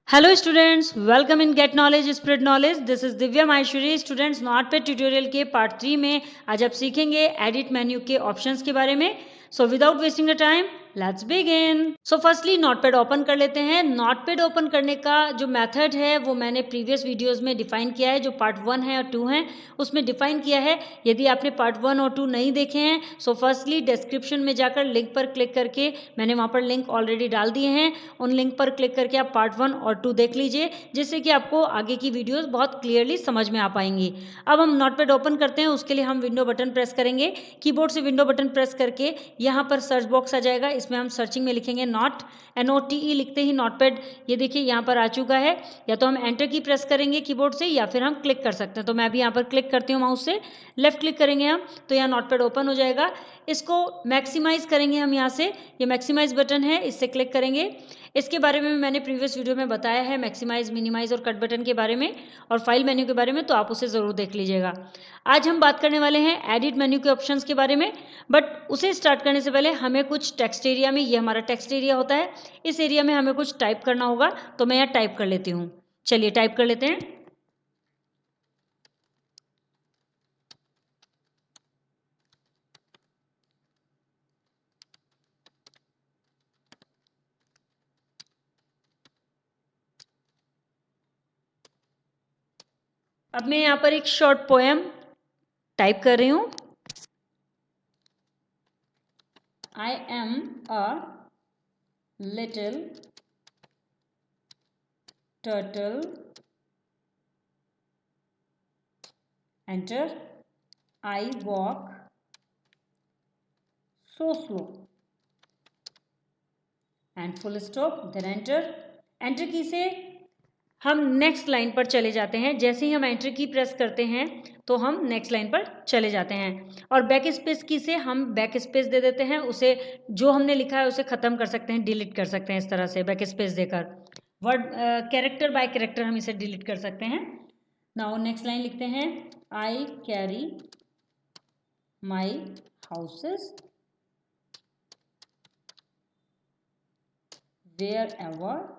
Hello students, welcome in get knowledge spread knowledge. This is Divya Maheshwari. Students, notepad tutorial के part 3 में आज आप सीखेंगे एडिट मेन्यू के ऑप्शंस के बारे में। So without wasting the time let's begin. So firstly notepad open कर लेते हैं। नोटपैड ओपन करने का जो मेथड है वो मैंने प्रीवियस वीडियोस में डिफाइन किया है, जो पार्ट 1 है और 2 है उसमें डिफाइन किया है। यदि आपने पार्ट 1 और 2 नहीं देखे हैं सो फर्स्टली डिस्क्रिप्शन में जाकर लिंक पर क्लिक करके, मैंने वहाँ पर लिंक ऑलरेडी डाल दिए हैं, उन लिंक पर क्लिक करके आप पार्ट 1 और 2 देख लीजिए, जिससे कि आपको आगे की वीडियोस बहुत क्लियरली समझ में आ पाएंगी। अब हम नोटपैड ओपन करते हैं, उसके लिए हम विंडो बटन प्रेस करेंगे। कीबोर्ड से विंडो बटन प्रेस करके यहाँ पर सर्च बॉक्स आ जाएगा, इसमें हम सर्चिंग में लिखेंगे NOTE। लिखते ही नोटपैड ये देखिए यहाँ पर आ चुका है। या तो हम एंटर की प्रेस करेंगे कीबोर्ड से या फिर हम क्लिक कर सकते हैं। तो मैं अभी यहाँ पर क्लिक करती हूँ माउस से, लेफ्ट क्लिक करेंगे हम तो यहाँ नोटपैड ओपन हो जाएगा। इसको मैक्सिमाइज करेंगे हम यहाँ से, ये मैक्सिमाइज बटन है, इससे क्लिक करेंगे। इसके बारे में मैंने प्रीवियस वीडियो में बताया है, मैक्सिमाइज, मिनिमाइज और कट बटन के बारे में और फाइल मेन्यू के बारे में, तो आप उसे ज़रूर देख लीजिएगा। आज हम बात करने वाले हैं एडिट मेन्यू के ऑप्शंस के बारे में, बट उसे स्टार्ट करने से पहले हमें कुछ टेक्स्ट एरिया में, ये हमारा टेक्स्ट एरिया होता है, इस एरिया में हमें कुछ टाइप करना होगा। तो मैं यहाँ टाइप कर लेती हूँ। चलिए टाइप कर लेते हैं। अब मैं यहाँ पर एक शॉर्ट पोएम टाइप कर रही हूँ। I am a little turtle. Enter. I walk so slow. And full stop. Then enter. Enter की से हम नेक्स्ट लाइन पर चले जाते हैं। जैसे ही हम एंटर की प्रेस करते हैं तो हम नेक्स्ट लाइन पर चले जाते हैं। और बैक स्पेस की से हम बैक स्पेस दे देते हैं, उसे जो हमने लिखा है उसे ख़त्म कर सकते हैं, डिलीट कर सकते हैं। इस तरह से बैक स्पेस देकर वर्ड कैरेक्टर बाय कैरेक्टर हम इसे डिलीट कर सकते हैं। नाउ नेक्स्ट लाइन लिखते हैं, I carry my houses wherever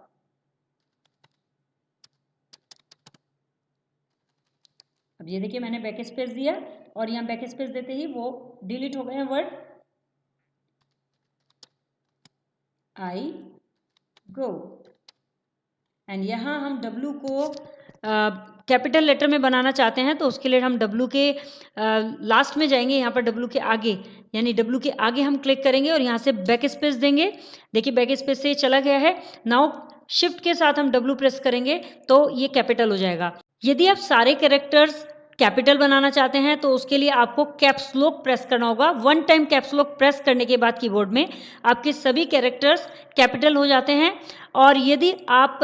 अब ये देखिए मैंने बैक स्पेस दिया और यहाँ बैक स्पेस देते ही वो डिलीट हो गए हैं वर्ड। I go. एंड यहाँ हम W को कैपिटल लेटर में बनाना चाहते हैं, तो उसके लिए हम W के लास्ट में जाएंगे, यहाँ पर W के आगे, यानी W के आगे हम क्लिक करेंगे और यहाँ से बैक स्पेस देंगे। देखिए बैक स्पेस से चला गया है। नाउ शिफ्ट के साथ हम W प्रेस करेंगे तो ये कैपिटल हो जाएगा। यदि आप सारे कैरेक्टर्स कैपिटल बनाना चाहते हैं तो उसके लिए आपको कैप्स लॉक प्रेस करना होगा। 1 टाइम कैप्स लॉक प्रेस करने के बाद कीबोर्ड में आपके सभी कैरेक्टर्स कैपिटल हो जाते हैं। और यदि आप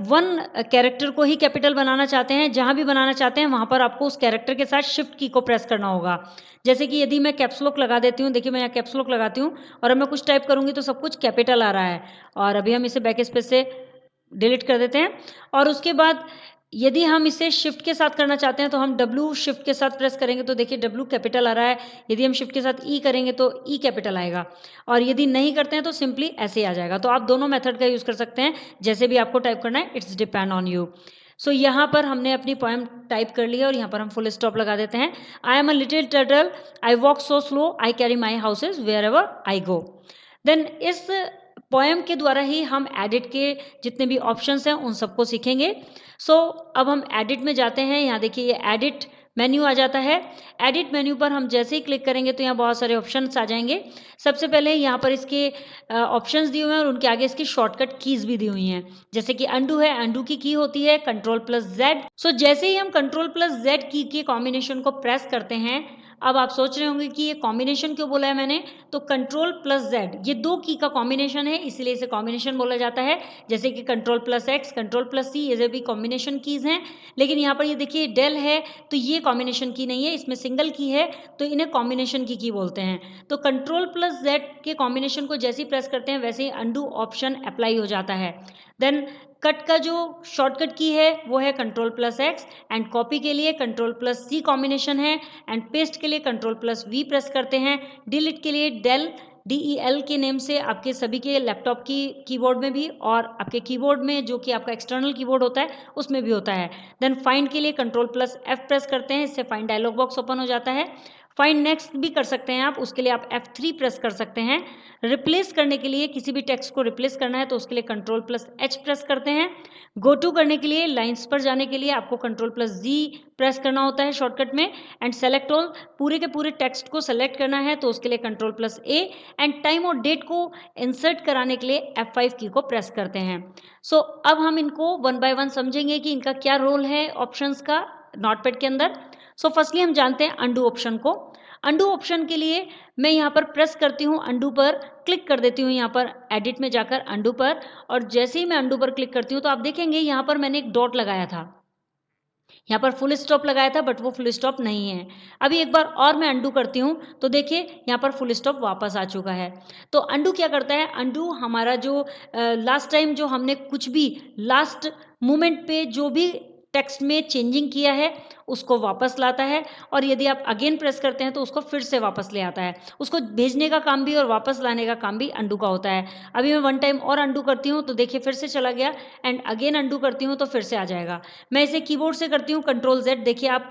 1 कैरेक्टर को ही कैपिटल बनाना चाहते हैं, जहां भी बनाना चाहते हैं वहां पर आपको उस कैरेक्टर के साथ शिफ्ट की को प्रेस करना होगा। जैसे कि यदि मैं कैप्स लॉक लगा देती हूँ, देखिए मैं यहाँ कैप्स लॉक लगाती हूँ और अब मैं कुछ टाइप करूंगी तो सब कुछ कैपिटल आ रहा है। और अभी हम इसे बैक स्पेस से डिलीट कर देते हैं। और उसके बाद यदि हम इसे शिफ्ट के साथ करना चाहते हैं तो हम W शिफ्ट के साथ प्रेस करेंगे तो देखिए W कैपिटल आ रहा है। यदि हम शिफ्ट के साथ E करेंगे तो E कैपिटल आएगा। और यदि नहीं करते हैं तो सिंपली ऐसे ही आ जाएगा। तो आप दोनों मेथड का यूज़ कर सकते हैं, जैसे भी आपको टाइप करना है, इट्स डिपेंड ऑन यू। सो यहाँ पर हमने अपनी पोएम टाइप कर ली है और यहाँ पर हम फुल स्टॉप लगा देते हैं। I am a little turtle, I walk so slow, I carry my houses wherever I go. Then इस पोएम के द्वारा ही हम एडिट के जितने भी ऑप्शंस हैं उन सबको सीखेंगे। सो अब हम एडिट में जाते हैं। यहाँ देखिए ये एडिट मेन्यू आ जाता है। एडिट मेन्यू पर हम जैसे ही क्लिक करेंगे तो यहाँ बहुत सारे ऑप्शंस आ जाएंगे। सबसे पहले यहाँ पर इसके ऑप्शंस दिए हुए हैं और उनके आगे इसकी शॉर्टकट कीज भी दी हुई हैं। जैसे कि अंडू है, अंडू की की होती है Ctrl+Z। सो जैसे ही हम Ctrl+Z की के कॉम्बिनेशन को प्रेस करते हैं, अब आप सोच रहे होंगे कि ये कॉम्बिनेशन क्यों बोला है मैंने, तो Ctrl+Z ये 2 की का कॉम्बिनेशन है, इसलिए इसे कॉम्बिनेशन बोला जाता है। जैसे कि Ctrl+X, Ctrl+C ये भी कॉम्बिनेशन कीज हैं। लेकिन यहाँ पर ये देखिए डेल है तो ये कॉम्बिनेशन की नहीं है, इसमें सिंगल की है, तो इन्हें कॉम्बिनेशन की बोलते हैं। तो Ctrl+Z के कॉम्बिनेशन को जैसे ही प्रेस करते हैं वैसे ही अंडू ऑप्शन अप्लाई हो जाता है। देन कट का जो शॉर्टकट की है वो है Ctrl+X एंड कॉपी के लिए Ctrl+C कॉम्बिनेशन है एंड पेस्ट के लिए Ctrl+V प्रेस करते हैं। डिलीट के लिए डेल DEL के नेम से आपके सभी के लैपटॉप की कीबोर्ड में भी और आपके कीबोर्ड में जो कि आपका एक्सटर्नल कीबोर्ड होता है उसमें भी होता है। देन फाइंड के लिए Ctrl+F प्रेस करते हैं, इससे फाइंड डायलॉग बॉक्स ओपन हो जाता है। फाइंड नेक्स्ट भी कर सकते हैं आप, उसके लिए आप F3 प्रेस कर सकते हैं। रिप्लेस करने के लिए, किसी भी टेक्स्ट को रिप्लेस करना है तो उसके लिए Ctrl+H प्रेस करते हैं। गो टू करने के लिए, लाइन्स पर जाने के लिए आपको Ctrl+Z प्रेस करना होता है शॉर्टकट में। एंड सेलेक्ट ऑल, पूरे के पूरे टेक्स्ट को सेलेक्ट करना है तो उसके लिए Ctrl+A। एंड टाइम और डेट को इंसर्ट कराने के लिए F5 की को प्रेस करते हैं। सो अब हम इनको वन बाय वन समझेंगे कि इनका क्या रोल है ऑप्शंस का नोटपैड के अंदर। सो फर्स्टली हम जानते हैं अंडू ऑप्शन को। अंडू ऑप्शन के लिए मैं यहाँ पर प्रेस करती हूँ, अंडू पर क्लिक कर देती हूँ, यहाँ पर एडिट में जाकर अंडू पर, और जैसे ही मैं अंडू पर क्लिक करती हूँ तो आप देखेंगे यहाँ पर मैंने एक डॉट लगाया था, यहाँ पर फुल स्टॉप लगाया था बट वो फुल स्टॉप नहीं है। अभी एक बार और मैं अंडू करती हूँ तो देखिए यहाँ पर फुल स्टॉप वापस आ चुका है। तो अंडू क्या करता है, अंडू हमारा जो लास्ट टाइम जो हमने कुछ भी लास्ट मोमेंट पे जो भी टेक्स्ट में चेंजिंग किया है उसको वापस लाता है, और यदि आप अगेन प्रेस करते हैं तो उसको फिर से वापस ले आता है। उसको भेजने का काम भी और वापस लाने का काम भी अंडू का होता है। अभी मैं वन टाइम और अंडू करती हूँ तो देखिए फिर से चला गया, एंड अगेन अंडू करती हूँ तो फिर से आ जाएगा। मैं इसे कीबोर्ड से करती हूँ, Ctrl+Z, देखिए आप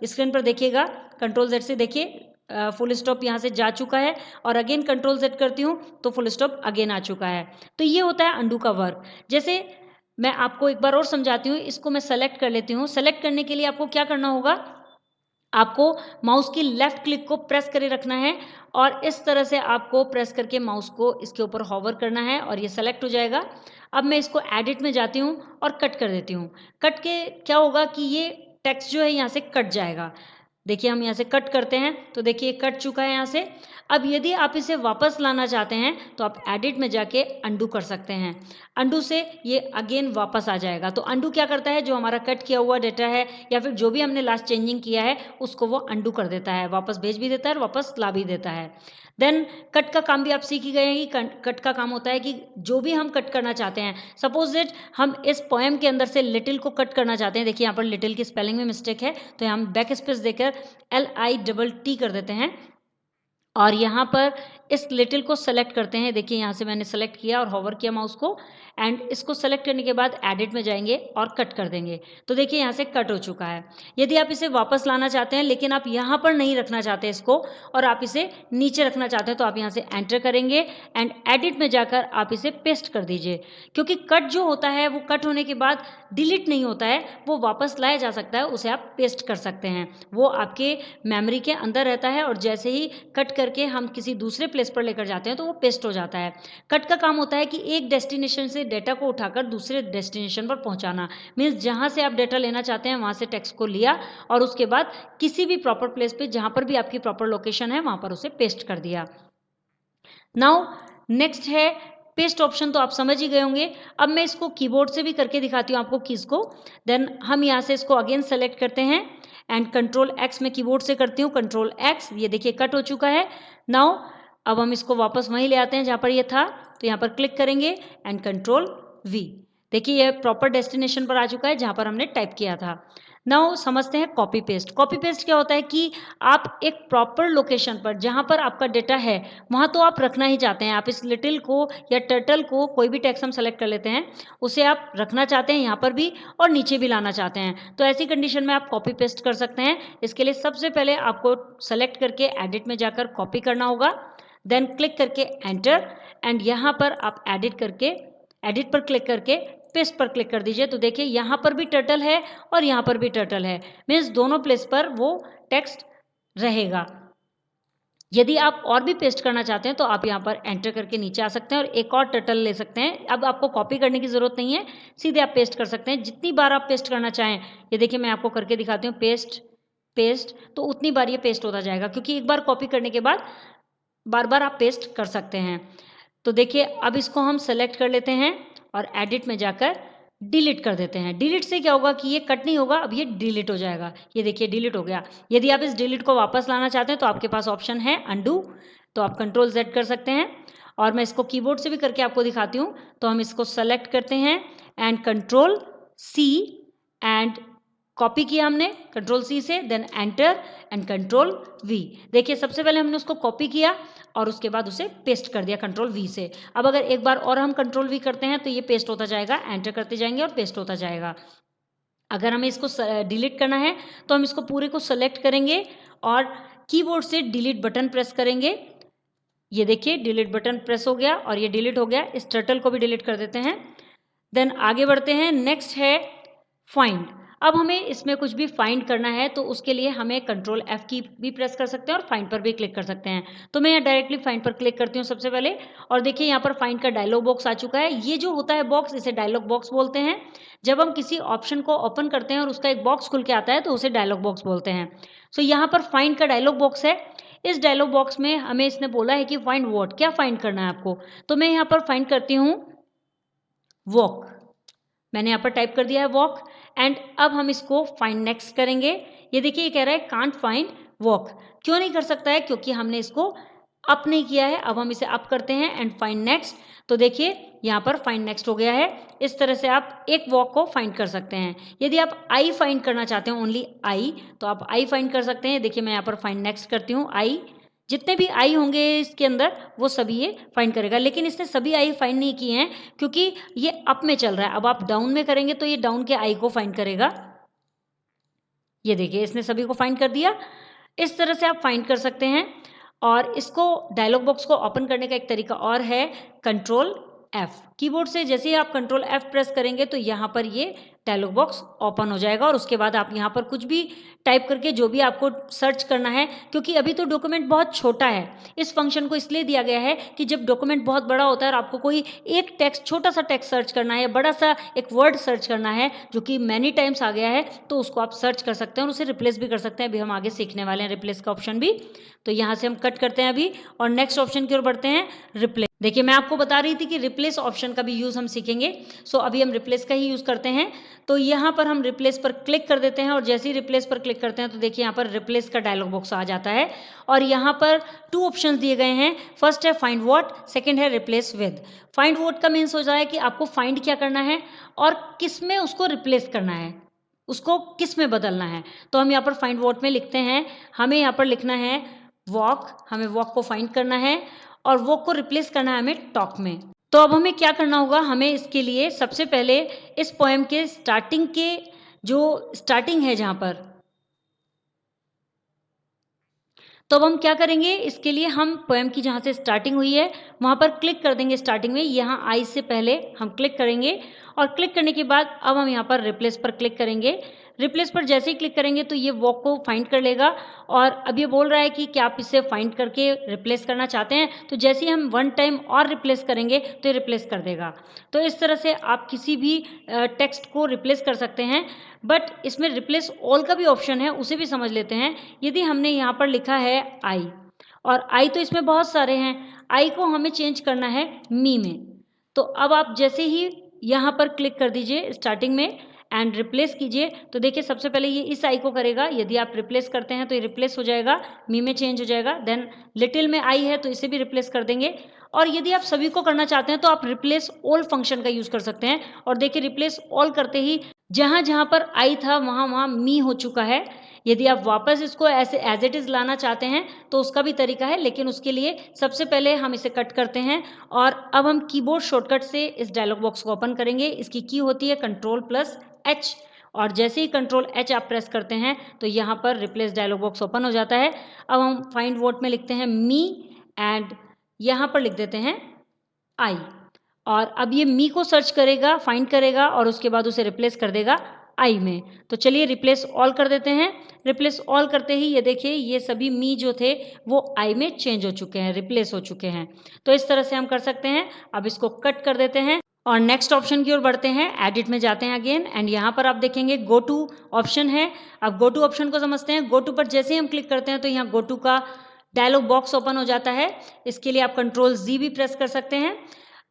स्क्रीन पर देखिएगा, Ctrl+Z से देखिए फुल स्टॉप यहाँ से जा चुका है, और अगेन Ctrl+Z करती हूँ तो फुल स्टॉप अगेन आ चुका है। तो ये होता है अंडू का वर्क। जैसे मैं आपको एक बार और समझाती हूँ, इसको मैं सेलेक्ट कर लेती हूँ। सेलेक्ट करने के लिए आपको क्या करना होगा, आपको माउस की लेफ्ट क्लिक को प्रेस करे रखना है, और इस तरह से आपको प्रेस करके माउस को इसके ऊपर हॉवर करना है और ये सेलेक्ट हो जाएगा। अब मैं इसको एडिट में जाती हूँ और कट कर देती हूँ। कट के क्या होगा कि ये टेक्स्ट जो है यहाँ से कट जाएगा। देखिए हम यहाँ से कट करते हैं तो देखिए कट चुका है यहाँ से। अब यदि आप इसे वापस लाना चाहते हैं तो आप एडिट में जाके अंडू कर सकते हैं। अंडू से ये अगेन वापस आ जाएगा। तो अंडू क्या करता है, जो हमारा कट किया हुआ डेटा है या फिर जो भी हमने लास्ट चेंजिंग किया है उसको वो अंडू कर देता है, वापस भेज भी देता है और वापस ला भी देता है। देन कट का काम भी आप सीख ही गए हैं कि कट का काम होता है कि जो भी हम कट करना चाहते हैं, सपोज दैट हम इस पोएम के अंदर से लिटिल को कट करना चाहते हैं। देखिए यहाँ पर लिटिल की स्पेलिंग में मिस्टेक है तो हम बैक स्पेस देकर LITT कर देते हैं, और यहाँ पर इस लिटिल को सेलेक्ट करते हैं। देखिए यहाँ से मैंने सेलेक्ट किया और होवर किया माउस को, एंड इसको सेलेक्ट करने के बाद एडिट में जाएंगे और कट कर देंगे तो देखिए यहाँ से कट हो चुका है। यदि आप इसे वापस लाना चाहते हैं लेकिन आप यहाँ पर नहीं रखना चाहते इसको और आप इसे नीचे रखना चाहते हैं तो आप यहाँ से एंटर करेंगे एंड एडिट में जाकर आप इसे पेस्ट कर दीजिए। क्योंकि कट जो होता है वो कट होने के बाद डिलीट नहीं होता है, वो वापस लाया जा सकता है, उसे आप पेस्ट कर सकते हैं, वो आपके मेमोरी के अंदर रहता है और जैसे ही कट करके हम किसी दूसरे प्लेस पर लेकर जाते हैं तो वो पेस्ट हो जाता है। कट का काम होता है कि एक डेस्टिनेशन से डेटा को उठाकर दूसरे डेस्टिनेशन पर पहुंचाना, मीन्स जहां से आप डेटा लेना चाहते हैं वहां से टेक्स्ट को लिया और उसके बाद किसी भी प्रॉपर प्लेस पे जहां पर भी आपकी प्रॉपर लोकेशन है वहां पर उसे पेस्ट कर दिया। नाउ नेक्स्ट है पेस्ट ऑप्शन, तो आप समझ ही गए होंगे। अब मैं इसको कीबोर्ड से भी करके दिखाती हूँ आपको कीज को। देन हम यहाँ से इसको अगेन सेलेक्ट करते हैं एंड Ctrl+X में कीबोर्ड से करती हूँ, Ctrl+X, ये देखिए कट हो चुका है। नाउ अब हम इसको वापस वहीं ले आते हैं जहाँ पर ये था, तो यहाँ पर क्लिक करेंगे एंड Ctrl+V, देखिए ये प्रॉपर डेस्टिनेशन पर आ चुका है जहाँ पर हमने टाइप किया था। नाउ समझते हैं कॉपी पेस्ट। कॉपी पेस्ट क्या होता है कि आप एक प्रॉपर लोकेशन पर जहाँ पर आपका डेटा है वहाँ तो आप रखना ही चाहते हैं, आप इस लिटिल को या टर्टल को, कोई भी टेक्स्ट हम सेलेक्ट कर लेते हैं, उसे आप रखना चाहते हैं यहाँ पर भी और नीचे भी लाना चाहते हैं, तो ऐसी कंडीशन में आप कॉपी पेस्ट कर सकते हैं। इसके लिए सबसे पहले आपको सेलेक्ट करके एडिट में जाकर कॉपी करना होगा, देन क्लिक करके एंटर, एंड यहाँ पर आप एडिट पर क्लिक करके पेस्ट पर क्लिक कर दीजिए। तो देखिए यहाँ पर भी टर्टल है और यहाँ पर भी टर्टल है, मीन्स दोनों प्लेस पर वो टेक्स्ट रहेगा। यदि आप और भी पेस्ट करना चाहते हैं तो आप यहाँ पर एंटर करके नीचे आ सकते हैं और एक और टर्टल ले सकते हैं। अब आपको कॉपी करने की ज़रूरत नहीं है, सीधे आप पेस्ट कर सकते हैं जितनी बार आप पेस्ट करना चाहें। ये देखिए मैं आपको करके दिखाती हूँ, पेस्ट, तो उतनी बार ये पेस्ट होता जाएगा, क्योंकि एक बार कॉपी करने के बाद बार बार आप पेस्ट कर सकते हैं। तो देखिए अब इसको हम सेलेक्ट कर लेते हैं और एडिट में जाकर डिलीट कर देते हैं। डिलीट से क्या होगा कि ये कट नहीं होगा, अब ये डिलीट हो जाएगा। ये देखिए डिलीट हो गया। यदि आप इस डिलीट को वापस लाना चाहते हैं तो आपके पास ऑप्शन है अंडू, तो आप Ctrl+Z कर सकते हैं, और मैं इसको कीबोर्ड से भी करके आपको दिखाती हूँ। तो हम इसको सेलेक्ट करते हैं एंड Ctrl+C एंड कॉपी किया हमने कंट्रोल सी से, then enter and control V. देखिए सबसे पहले हमने उसको कॉपी किया और उसके बाद उसे पेस्ट कर दिया कंट्रोल वी से। अब अगर एक बार और हम कंट्रोल वी करते हैं तो ये पेस्ट होता जाएगा, एंटर करते जाएंगे और पेस्ट होता जाएगा। अगर हमें इसको डिलीट करना है तो हम इसको पूरे को सेलेक्ट करेंगे और कीबोर्ड से डिलीट बटन प्रेस करेंगे। ये देखिए डिलीट बटन प्रेस हो गया और ये डिलीट हो गया। इस टर्टल को भी डिलीट कर देते हैं। देन आगे बढ़ते हैं, नेक्स्ट है फाइंड। अब हमें इसमें कुछ भी फाइंड करना है तो उसके लिए हमें कंट्रोल एफ की भी प्रेस कर सकते हैं और फाइंड पर भी क्लिक कर सकते हैं। तो मैं यहाँ डायरेक्टली फाइंड पर क्लिक करती हूँ सबसे पहले और देखिए यहाँ पर फाइंड का डायलॉग बॉक्स आ चुका है। ये जो होता है बॉक्स, इसे डायलॉग बॉक्स बोलते हैं। जब हम किसी ऑप्शन को ओपन करते हैं और उसका एक बॉक्स खुल के आता है तो उसे डायलॉग बॉक्स बोलते हैं। सो यहाँ पर फाइंड का डायलॉग बॉक्स है। इस डायलॉग बॉक्स में हमें इसने बोला है कि फाइंड व्हाट, क्या फाइंड करना है आपको। तो मैं यहाँ पर फाइंड करती हूँ वॉक। मैंने यहाँ पर टाइप कर दिया है वॉक एंड अब हम इसको फाइंड नेक्स्ट करेंगे। ये देखिए ये कह रहा है कांट फाइंड वॉक। क्यों नहीं कर सकता है? क्योंकि हमने इसको अप नहीं किया है। अब हम इसे अप करते हैं एंड फाइंड नेक्स्ट। तो देखिए यहाँ पर फाइंड नेक्स्ट हो गया है। इस तरह से आप एक वॉक को फाइंड कर सकते हैं। यदि आप आई फाइंड करना चाहते हैं, ओनली आई, तो आप आई फाइंड कर सकते हैं। देखिए मैं यहाँ पर फाइंड नेक्स्ट करती हूँ। आई, जितने भी आई होंगे इसके अंदर वो सभी ये फाइंड करेगा, लेकिन इसने सभी आई फाइंड नहीं किए हैं क्योंकि ये अप में चल रहा है। अब आप डाउन में करेंगे तो ये डाउन के आई को फाइंड करेगा। ये देखिए इसने सभी को फाइंड कर दिया। इस तरह से आप फाइंड कर सकते हैं। और इसको डायलॉग बॉक्स को ओपन करने का एक तरीका और है, कंट्रोल एफ। कीबोर्ड से जैसे ही आप कंट्रोल एफ प्रेस करेंगे तो यहाँ पर ये डायलॉग बॉक्स ओपन हो जाएगा और उसके बाद आप यहाँ पर कुछ भी टाइप करके जो भी आपको सर्च करना है, क्योंकि अभी तो डॉक्यूमेंट बहुत छोटा है, इस फंक्शन को इसलिए दिया गया है कि जब डॉक्यूमेंट बहुत बड़ा होता है और आपको कोई एक टेक्स्ट, छोटा सा टेक्स्ट सर्च करना है, बड़ा सा एक वर्ड सर्च करना है जो कि मैनी टाइम्स आ गया है, तो उसको आप सर्च कर सकते हैं और उसे रिप्लेस भी कर सकते हैं। अभी हम आगे सीखने वाले हैं रिप्लेस का ऑप्शन भी। तो यहाँ से हम कट करते हैं अभी और नेक्स्ट ऑप्शन की ओर बढ़ते हैं, रिप्लेस। देखिए मैं आपको बता रही थी कि रिप्लेस ऑप्शन का भी यूज़ हम सीखेंगे। सो अभी हम रिप्लेस का ही यूज़ करते हैं। तो यहाँ पर हम रिप्लेस पर क्लिक कर देते हैं और जैसे ही रिप्लेस पर क्लिक करते हैं तो देखिए यहाँ पर रिप्लेस का डायलॉग बॉक्स आ जाता है और यहाँ पर 2 ऑप्शंस दिए गए हैं। फर्स्ट है फाइंड व्हाट, सेकंड है रिप्लेस विद। फाइंड व्हाट का मीन्स हो जाए है कि आपको फाइंड क्या करना है और किस में उसको रिप्लेस करना है, उसको किस में बदलना है। तो हम यहाँ पर फाइंड व्हाट में लिखते हैं, हमें यहाँ पर लिखना है वॉक, हमें वॉक को फाइंड करना है और वॉक को रिप्लेस करना है हमें टॉक में। तो अब हमें क्या करना होगा, हमें इसके लिए सबसे पहले इस पोएम के स्टार्टिंग के जो स्टार्टिंग है जहाँ पर, तो अब हम क्या करेंगे, इसके लिए हम पोएम की जहाँ से स्टार्टिंग हुई है वहाँ पर क्लिक कर देंगे। स्टार्टिंग में यहाँ आई से पहले हम क्लिक करेंगे और क्लिक करने के बाद अब हम यहाँ पर रिप्लेस पर क्लिक करेंगे। रिप्लेस पर जैसे ही क्लिक करेंगे तो ये वॉक को फाइंड कर लेगा और अब ये बोल रहा है कि क्या आप इसे फाइंड करके रिप्लेस करना चाहते हैं। तो जैसे ही हम 1 टाइम और रिप्लेस करेंगे तो ये रिप्लेस कर देगा। तो इस तरह से आप किसी भी टेक्स्ट को रिप्लेस कर सकते हैं। बट इसमें रिप्लेस ऑल का भी ऑप्शन है, उसे भी समझ लेते हैं। यदि हमने यहाँ पर लिखा है आई और आई तो इसमें बहुत सारे हैं, आई को हमें चेंज करना है मी में। तो अब आप जैसे ही यहाँ पर क्लिक कर दीजिए स्टार्टिंग में एंड रिप्लेस कीजिए तो देखिए सबसे पहले ये इस आई को करेगा। यदि आप रिप्लेस करते हैं तो ये रिप्लेस हो जाएगा, मी में चेंज हो जाएगा। देन लिटिल में आई है तो इसे भी रिप्लेस कर देंगे। और यदि आप सभी को करना चाहते हैं तो आप रिप्लेस ऑल फंक्शन का यूज़ कर सकते हैं और देखिए रिप्लेस ऑल करते ही जहाँ जहाँ पर आई था वहाँ वहाँ मी हो चुका है। यदि आप वापस इसको ऐसे एज इट इज़ लाना चाहते हैं तो उसका भी तरीका है, लेकिन उसके लिए सबसे पहले हम इसे कट करते हैं और अब हम कीबोर्ड शॉर्टकट से इस डायलॉग बॉक्स को ओपन करेंगे। इसकी की होती है Ctrl+H और जैसे ही Ctrl+H आप प्रेस करते हैं तो यहाँ पर रिप्लेस डायलॉग बॉक्स ओपन हो जाता है। अब हम फाइंड व्हाट में लिखते हैं मी एंड यहाँ पर लिख देते हैं आई और अब ये मी को सर्च करेगा, फाइंड करेगा और उसके बाद उसे रिप्लेस कर देगा आई में। तो चलिए रिप्लेस ऑल कर देते हैं। रिप्लेस ऑल करते ही ये देखिए ये सभी मी जो थे वो आई में चेंज हो चुके हैं, रिप्लेस हो चुके हैं। तो इस तरह से हम कर सकते हैं। अब इसको कट कर देते हैं और नेक्स्ट ऑप्शन की ओर बढ़ते हैं। एडिट में जाते हैं अगेन एंड यहाँ पर आप देखेंगे गो टू ऑप्शन है। अब गो टू ऑप्शन को समझते हैं। गो टू पर जैसे ही हम क्लिक करते हैं तो यहाँ गो टू का डायलॉग बॉक्स ओपन हो जाता है। इसके लिए आप Ctrl+Z भी प्रेस कर सकते हैं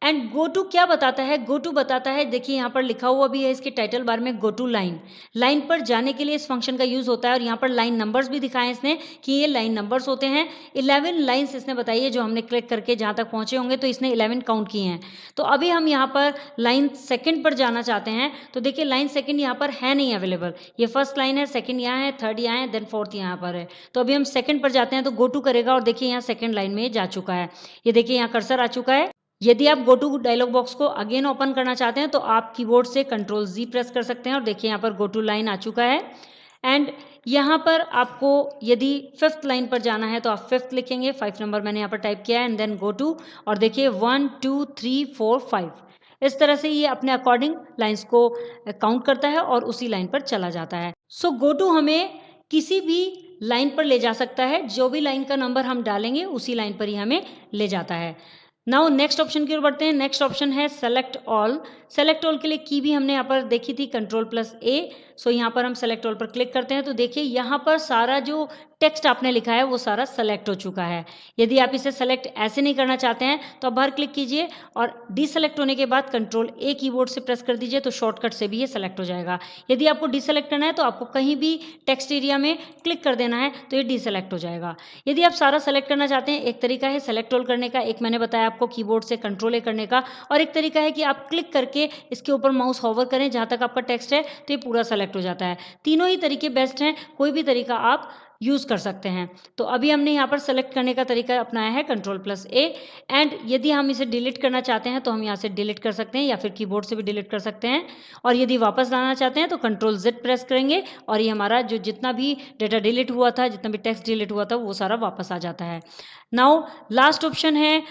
एंड गो टू क्या बताता है? गो टू बताता है, देखिए यहाँ पर लिखा हुआ भी है इसके टाइटल बार में, गो टू लाइन। लाइन पर जाने के लिए इस फंक्शन का यूज होता है और यहाँ पर लाइन नंबर्स भी दिखाए इसने कि ये लाइन नंबर्स होते हैं। 11 लाइन्स इसने बताई है जो हमने क्लिक करके जहाँ तक पहुँचे होंगे, तो इसने 11 काउंट किए हैं। तो अभी हम यहाँ पर लाइन सेकेंड पर जाना चाहते हैं, तो देखिए लाइन सेकेंड यहाँ पर है नहीं अवेलेबल। ये फर्स्ट लाइन है, सेकेंड यहाँ है, थर्ड यहाँ है, देन फोर्थ यहाँ पर है। तो अभी हम सेकेंड पर जाते हैं तो गो टू करेगा और देखिए यहाँ सेकेंड लाइन में जा चुका है। ये देखिए यहाँ कर्सर आ चुका है। यदि आप गो टू डायलॉग बॉक्स को अगेन ओपन करना चाहते हैं तो आप कीबोर्ड से कंट्रोल जी प्रेस कर सकते हैं और देखिए यहाँ पर गो टू लाइन आ चुका है। एंड यहाँ पर आपको यदि फिफ्थ लाइन पर जाना है तो आप फिफ्थ लिखेंगे, 5 नंबर मैंने यहाँ पर टाइप किया है, एंड देन गो टू, और देखिए 1 2 3 4 5, इस तरह से ये अपने अकॉर्डिंग लाइंस को काउंट करता है और उसी लाइन पर चला जाता है। सो गो टू हमें किसी भी लाइन पर ले जा सकता है, जो भी लाइन का नंबर हम डालेंगे उसी लाइन पर ही हमें ले जाता है। नाउ नेक्स्ट ऑप्शन की ओर बढ़ते हैं। नेक्स्ट ऑप्शन है सेलेक्ट ऑल। सेलेक्ट ऑल के लिए की भी हमने यहाँ पर देखी थी, कंट्रोल प्लस ए। सो यहाँ पर हम सेलेक्ट ऑल पर क्लिक करते हैं तो देखिए यहाँ पर सारा जो टेक्स्ट आपने लिखा है वो सारा सेलेक्ट हो चुका है। यदि आप इसे सेलेक्ट ऐसे नहीं करना चाहते हैं तो आप बाहर क्लिक कीजिए और डिसेलेक्ट होने के बाद कंट्रोल ए कीबोर्ड से प्रेस कर दीजिए, तो शॉर्टकट से भी ये सेलेक्ट हो जाएगा। यदि आपको डिसेलेक्ट करना है तो आपको कहीं भी टेक्स्ट एरिया में क्लिक कर देना है तो ये डिसेलेक्ट हो जाएगा। यदि आप सारा सेलेक्ट करना चाहते हैं, एक तरीका है सेलेक्ट ऑल करने का, एक मैंने बताया आपको कीबोर्ड से कंट्रोल ए करने का, और एक तरीका है कि आप क्लिक करके इसके ऊपर माउस होवर करें जहाँ तक आपका टेक्स्ट है तो ये पूरा सेलेक्ट हो जाता है। तीनों ही तरीके बेस्ट हैं, कोई भी तरीका आप यूज़ कर सकते हैं। तो अभी हमने यहाँ पर सेलेक्ट करने का तरीका अपनाया है कंट्रोल प्लस ए। एंड यदि हम इसे डिलीट करना चाहते हैं तो हम यहाँ से डिलीट कर सकते हैं या फिर कीबोर्ड से भी डिलीट कर सकते हैं, और यदि वापस लाना चाहते हैं तो कंट्रोल जेड प्रेस करेंगे और ये हमारा जो जितना भी डेटा डिलीट हुआ था, जितना भी टेक्स्ट डिलीट हुआ था, वो सारा वापस आ जाता है। नाउ लास्ट ऑप्शन है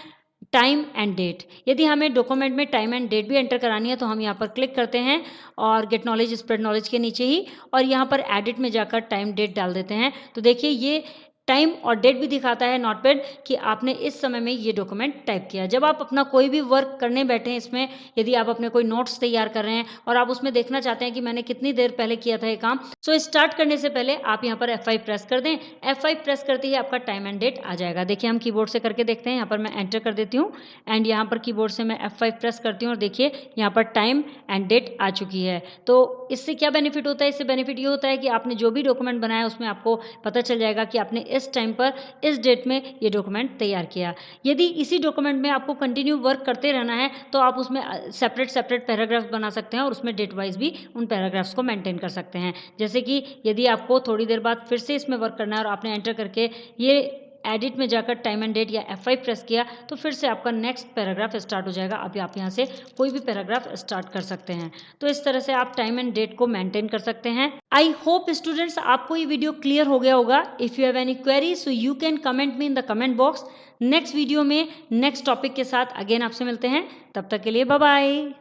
टाइम एंड डेट। यदि हमें डॉक्यूमेंट में टाइम एंड डेट भी एंटर करानी है तो हम यहाँ पर क्लिक करते हैं और गेट नॉलेज स्प्रेड नॉलेज के नीचे ही, और यहाँ पर एडिट में जाकर टाइम डेट डाल देते हैं। तो देखिए ये टाइम और डेट भी दिखाता है नोटपैड कि आपने इस समय में ये डॉक्यूमेंट टाइप किया। जब आप अपना कोई भी वर्क करने बैठे हैं इसमें, यदि आप अपने कोई नोट्स तैयार कर रहे हैं और आप उसमें देखना चाहते हैं कि मैंने कितनी देर पहले किया था ये काम, सो स्टार्ट करने से पहले आप यहाँ पर F5 प्रेस कर दें। F5 प्रेस करते ही आपका टाइम एंड डेट आ जाएगा। देखिए हम कीबोर्ड से करके देखते हैं। यहाँ पर मैं एंटर कर देती हूँ एंड यहाँ पर कीबोर्ड से मैं F5 प्रेस करती हूँ और देखिए यहाँ पर टाइम एंड डेट आ चुकी है। तो इससे क्या बेनिफिट होता है? इससे बेनिफिट ये होता है कि आपने जो भी डॉक्यूमेंट बनाया उसमें आपको पता चल जाएगा कि आपने इस टाइम पर इस डेट में ये डॉक्यूमेंट तैयार किया। यदि इसी डॉक्यूमेंट में आपको कंटिन्यू वर्क करते रहना है तो आप उसमें सेपरेट पैराग्राफ्स बना सकते हैं और उसमें डेट वाइज भी उन पैराग्राफ्स को मेंटेन कर सकते हैं। जैसे कि यदि आपको थोड़ी देर बाद फिर से इसमें वर्क करना है और आपने एंटर करके ये एडिट में जाकर टाइम एंड डेट या F5 प्रेस किया तो फिर से आपका नेक्स्ट पैराग्राफ स्टार्ट हो जाएगा। अभी आप यहाँ से कोई भी पैराग्राफ स्टार्ट कर सकते हैं। तो इस तरह से आप टाइम एंड डेट को मेंटेन कर सकते हैं। आई होप स्टूडेंट्स आपको ये वीडियो क्लियर हो गया होगा। If you have any query so you can comment me in the comment box. Next video में नेक्स्ट टॉपिक के साथ अगेन आपसे मिलते हैं। तब तक के लिए बाय बाय।